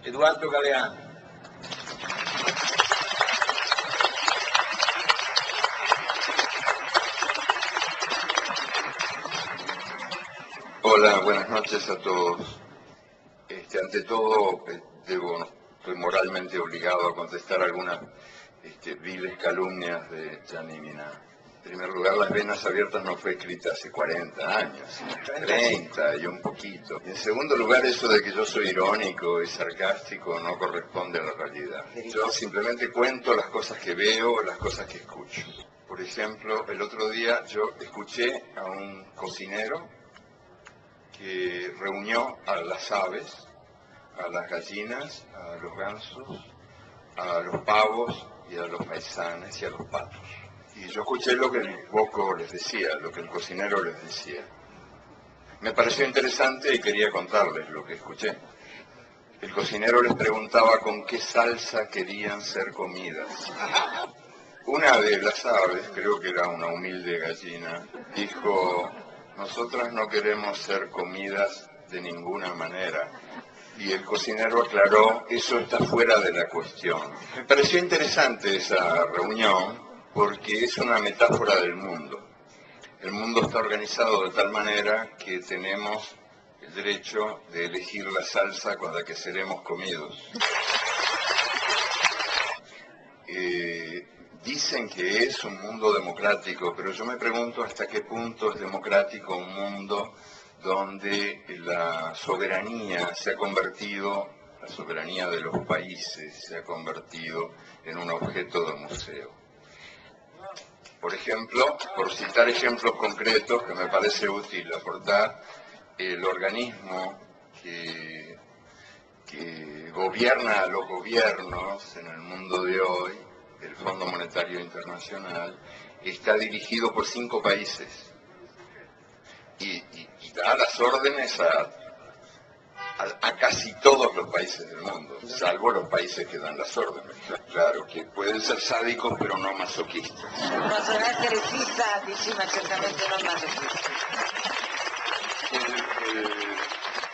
Eduardo Galeano. Hola, buenas noches a todos. Ante todo, estoy moralmente obligado a contestar algunas viles calumnias de Gianni Minà. En primer lugar, Las Venas Abiertas no fue escrita hace 40 años, 30 y un poquito. Y en segundo lugar, eso de que yo soy irónico y sarcástico no corresponde a la realidad. Yo simplemente cuento las cosas que veo, las cosas que escucho. Por ejemplo, el otro día yo escuché a un cocinero que reunió a las aves, a las gallinas, a los gansos, a los pavos y a los faisanes y a los patos. Y yo escuché lo que el boco les decía, lo que el cocinero les decía. Me pareció interesante y quería contarles lo que escuché. El cocinero les preguntaba con qué salsa querían ser comidas. Una de las aves, creo que era una humilde gallina, dijo: nosotras no queremos ser comidas de ninguna manera. Y el cocinero aclaró: eso está fuera de la cuestión. Me pareció interesante esa reunión porque es una metáfora del mundo. El mundo está organizado de tal manera que tenemos el derecho de elegir la salsa con la que seremos comidos. Dicen que es un mundo democrático, pero yo me pregunto hasta qué punto es democrático un mundo donde la soberanía se ha convertido, la soberanía de los países se ha convertido en un objeto de museo. Por ejemplo, por citar ejemplos concretos que me parece útil aportar, el organismo que gobierna a los gobiernos en el mundo de hoy, el Fondo Monetario Internacional, está dirigido por 5 países y da las órdenes a casi todos los países del mundo, salvo los países que dan las órdenes. Claro, que pueden ser sádicos pero no masoquistas. Possono essere sì sadici, ma certamente non masochisti.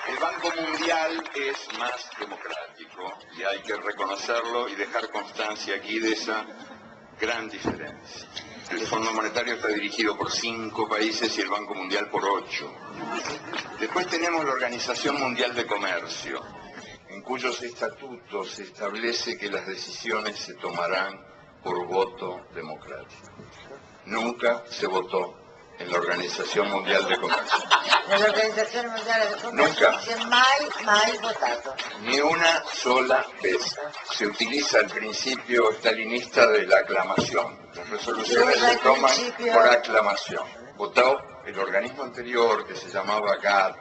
El Banco Mundial es más democrático y hay que reconocerlo y dejar constancia aquí de esa gran diferencia. El Fondo Monetario está dirigido por 5 países y el Banco Mundial por 8. Después tenemos la Organización Mundial de Comercio, en cuyos estatutos se establece que las decisiones se tomarán por voto democrático. Nunca se votó en la Organización Mundial de Comercio. Nell'Organizzazione Mondiale del Commercio Nunca. non si è mai votato. Ni una sola vez. Se utiliza el principio stalinista de la aclamación. Las resoluciones se toman por aclamación. Votó el organismo anterior, que se llamaba GATT,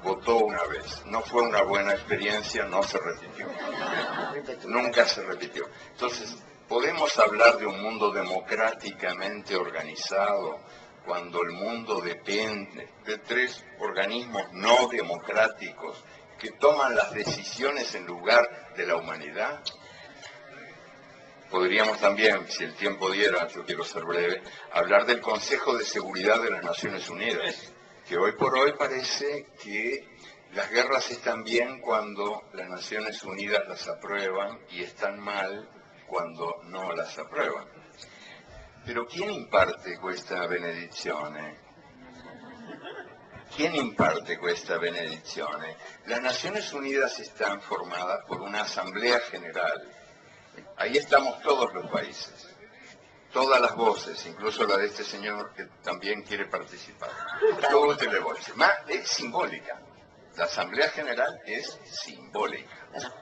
votó una vez. No fue una buena experiencia, no se repitió. Nunca se repitió. Entonces, ¿podemos hablar de un mundo democráticamente organizado cuando el mundo depende de 3 organismos no democráticos que toman las decisiones en lugar de la humanidad? Podríamos también, si el tiempo diera, yo quiero ser breve, hablar del Consejo de Seguridad de las Naciones Unidas, que hoy por hoy parece que las guerras están bien cuando las Naciones Unidas las aprueban y están mal cuando no las aprueban. Pero ¿quién imparte questa benedizione? ¿Quién imparte questa benedizione? Las Naciones Unidas están formadas por una Asamblea General. Ahí estamos todos los países, todas las voces, incluso la de este señor que también quiere participar. Tutte le voci, ma es simbólica. La Asamblea General es simbólica.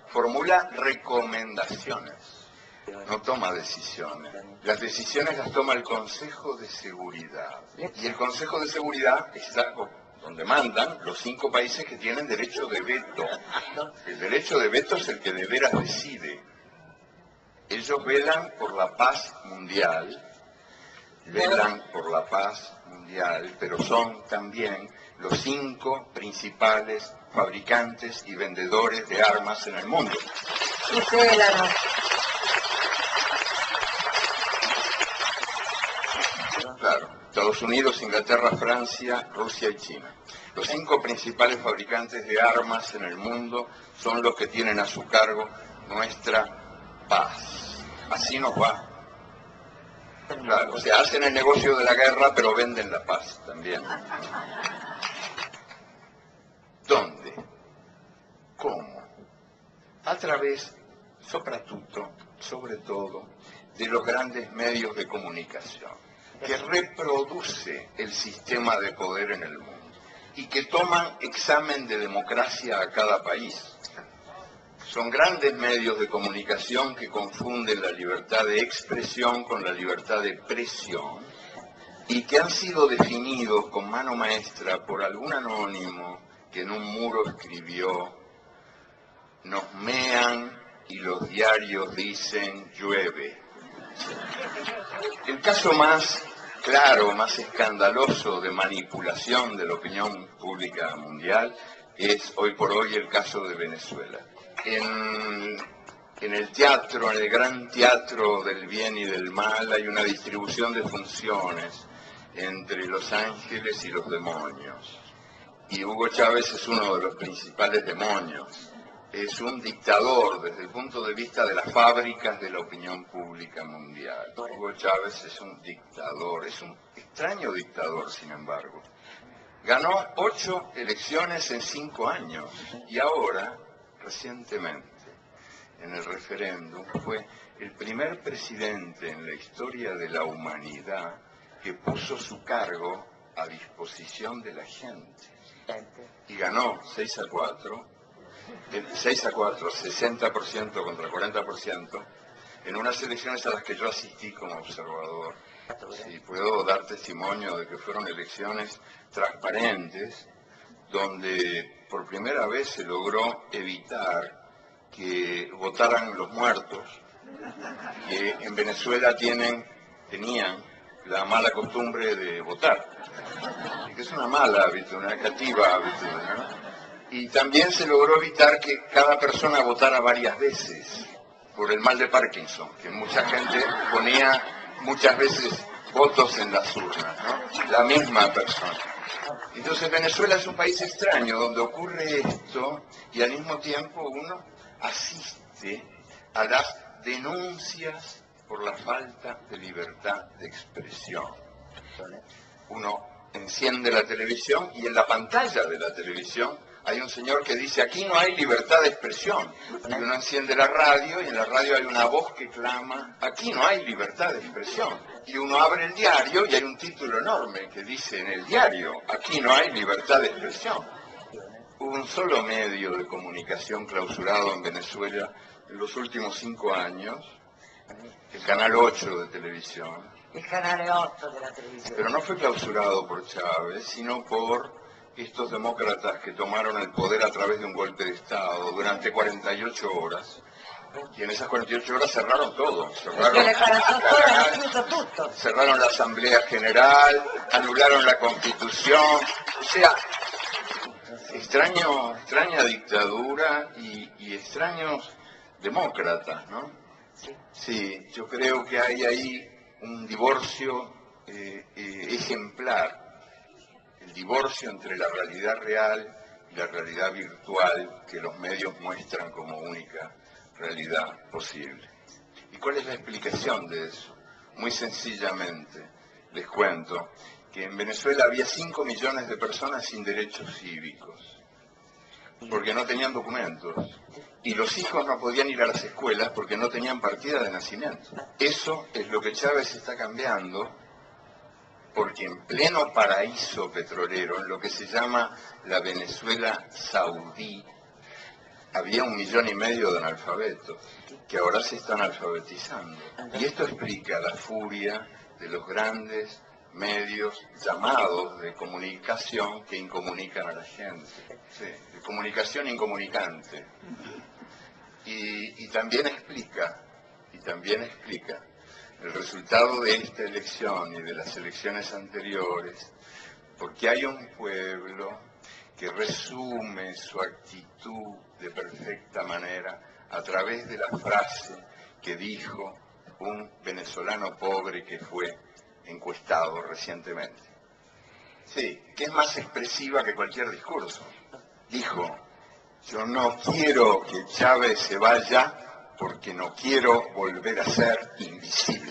Formula recomendaciones. No toma decisiones. Las decisiones las toma el Consejo de Seguridad. Y el Consejo de Seguridad está donde mandan los 5 países que tienen derecho de veto. El derecho de veto es el que de veras decide. Ellos velan por la paz mundial, pero son también los 5 principales fabricantes y vendedores de armas en el mundo. Y celano. Claro, Estados Unidos, Inglaterra, Francia, Rusia y China. Los 5 principales fabricantes de armas en el mundo son los que tienen a su cargo nuestra paz. Así nos va. Claro, o sea, hacen el negocio de la guerra, pero venden la paz también. ¿Dónde? ¿Cómo? A través, sobre todo, de los grandes medios de comunicación, que reproduce el sistema de poder en el mundo y que toman examen de democracia a cada país. Son grandes medios de comunicación que confunden la libertad de expresión con la libertad de presión y que han sido definidos con mano maestra por algún anónimo que en un muro escribió: nos mean y los diarios dicen llueve. El caso más claro, más escandaloso de manipulación de la opinión pública mundial es hoy por hoy el caso de Venezuela. En el teatro, en el gran teatro del bien y del mal, hay una distribución de funciones entre los ángeles y los demonios. Y Hugo Chávez es uno de los principales demonios. Es un dictador desde el punto de vista de las fábricas de la opinión pública mundial. Hugo Chávez es un dictador, es un extraño dictador, sin embargo. Ganó 8 elecciones en 5 años y ahora, recientemente, en el referéndum, fue el primer presidente en la historia de la humanidad que puso su cargo a disposición de la gente. Y ganó 6-4, 60% contra 40%, en unas elecciones a las que yo asistí como observador. Y puedo dar testimonio de que fueron elecciones transparentes, donde por primera vez se logró evitar que votaran los muertos, que en Venezuela tenían la mala costumbre de votar, y que es una mala hábito, una negativa hábito, ¿no? Y también se logró evitar que cada persona votara varias veces, por el mal de Parkinson, que mucha gente ponía muchas veces votos en las urnas, ¿no? La misma persona. Entonces Venezuela es un país extraño, donde ocurre esto, y al mismo tiempo uno asiste a las denuncias por la falta de libertad de expresión. Uno enciende la televisión y en la pantalla de la televisión hay un señor que dice: aquí no hay libertad de expresión. Y uno enciende la radio y en la radio hay una voz que clama: aquí no hay libertad de expresión. Y uno abre el diario y hay un título enorme que dice en el diario: aquí no hay libertad de expresión. Hubo un solo medio de comunicación clausurado en Venezuela en los últimos 5 años, el Canal 8 de televisión. El Canal 8 de la televisión. Pero no fue clausurado por Chávez, sino por estos demócratas que tomaron el poder a través de un golpe de Estado durante 48 horas. Y en esas 48 horas cerraron todo. Cerraron la Asamblea General, anularon la Constitución. O sea, extraña dictadura y extraños demócratas, ¿no? Sí, yo creo que hay ahí un divorcio ejemplar. El divorcio entre la realidad real y la realidad virtual que los medios muestran como única realidad posible. ¿Y cuál es la explicación de eso? Muy sencillamente, les cuento que en Venezuela había 5 millones de personas sin derechos cívicos, porque no tenían documentos, y los hijos no podían ir a las escuelas porque no tenían partida de nacimiento. Eso es lo que Chávez está cambiando, porque en pleno paraíso petrolero, en lo que se llama la Venezuela saudí, había 1,5 millones de analfabetos, que ahora se están alfabetizando. Y esto explica la furia de los grandes medios llamados de comunicación que incomunican a la gente. Sí, de comunicación incomunicante. Y también explica el resultado de esta elección y de las elecciones anteriores, porque hay un pueblo que resume su actitud de perfecta manera a través de la frase que dijo un venezolano pobre que fue encuestado recientemente. Sí, que es más expresiva que cualquier discurso. Dijo, yo no quiero que Chávez se vaya porque no quiero volver a ser invisible.